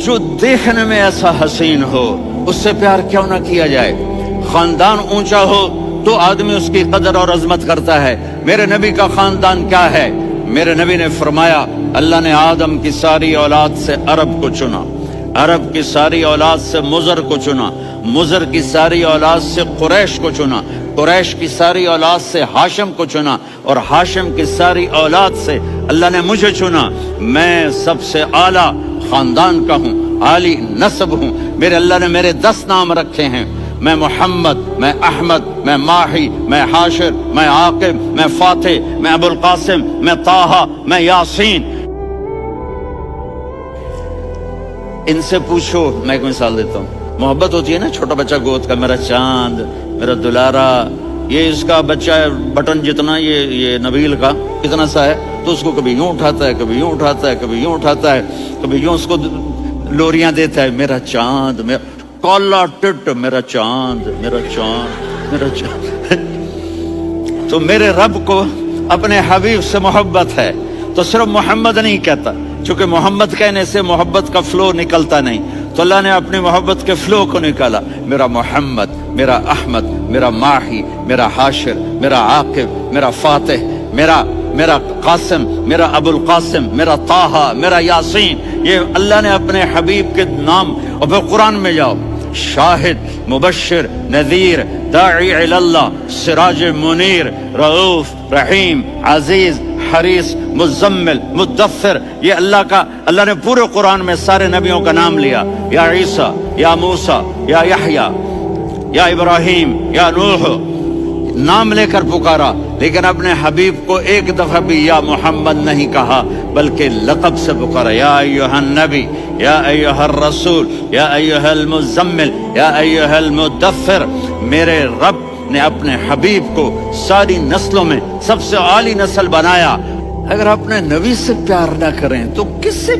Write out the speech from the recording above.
جو دیکھنے میں ایسا حسین ہو اس سے پیار کیوں نہ کیا جائے؟ خاندان اونچا ہو تو آدمی اس کی قدر اور عظمت کرتا ہے۔ میرے نبی کا خاندان کیا ہے؟ میرے نبی نے فرمایا اللہ نے آدم کی ساری اولاد سے عرب کو چنا، عرب کی ساری اولاد سے مضر کو چنا، مضر کی ساری اولاد سے قریش کو چنا، قریش کی ساری اولاد سے ہاشم کو چنا، اور ہاشم کی ساری اولاد سے اللہ نے مجھے چنا۔ میں سب سے اعلیٰ خاندان کا ہوں، عالی نسب ہوں۔ میرے اللہ نے میرے 10 نام رکھے ہیں، میں محمد، میں احمد، میں ماہی، میں حاشر، میں عاقب، میں فاتح، میں ابو القاسم، میں طٰہٰ، میں یاسین۔ ان سے پوچھو، میں ایک مثال دیتا ہوں، محبت ہوتی ہے نا، چھوٹا بچہ گود کا، میرا چاند، میرا دلارا، یہ اس کا بچہ ہے بٹن جتنا، یہ نبیل کا کتنا سا ہے، تو اس کو کبھی یوں اٹھاتا ہے، کبھی یوں اٹھاتا ہے، کبھی یوں اٹھاتا ہے، کبھی یوں اس کو لوریاں دیتا ہے، میرا چاند، میرا کالا ٹٹ، میرا چاند، میرا چاند، میرا چاند۔ تو میرے رب کو اپنے حبیب سے محبت ہے تو صرف محمد نہیں کہتا، چونکہ محمد کہنے سے محبت کا فلو نکلتا نہیں، تو اللہ نے اپنی محبت کے فلو کو نکالا، میرا محمد، میرا احمد، میرا ماہی، میرا حاشر، میرا عاقب، میرا فاتح، میرا قاسم، میرا ابو القاسم، میرا طٰہٰ، میرا یاسین۔ یہ اللہ نے اپنے حبیب کے نام، اور پھر قرآن میں جاؤ، شاہد، مبشر، نذیر، داعی الی اللہ، سراج منیر، رؤوف، رحیم، عزیز، حریص، مزمل، مدثر، یہ اللہ نے پورے قرآن میں سارے نبیوں کا نام لیا، یا عیسیٰ، یا موسیٰ، یا یحییٰ، یا ابراہیم، یا نوح، نام لے کر پکارا، لیکن اپنے حبیب کو ایک دفعہ بھی یا محمد نہیں کہا، بلکہ لقب سے پکارا، یا ایھا النبی، یا ایھا الرسول، یا ایھا المزمل، یا ایھا المدثر۔ میرے رب نے اپنے حبیب کو ساری نسلوں میں سب سے عالی نسل بنایا۔ اگر اپنے نبی سے پیار نہ کریں تو کس سے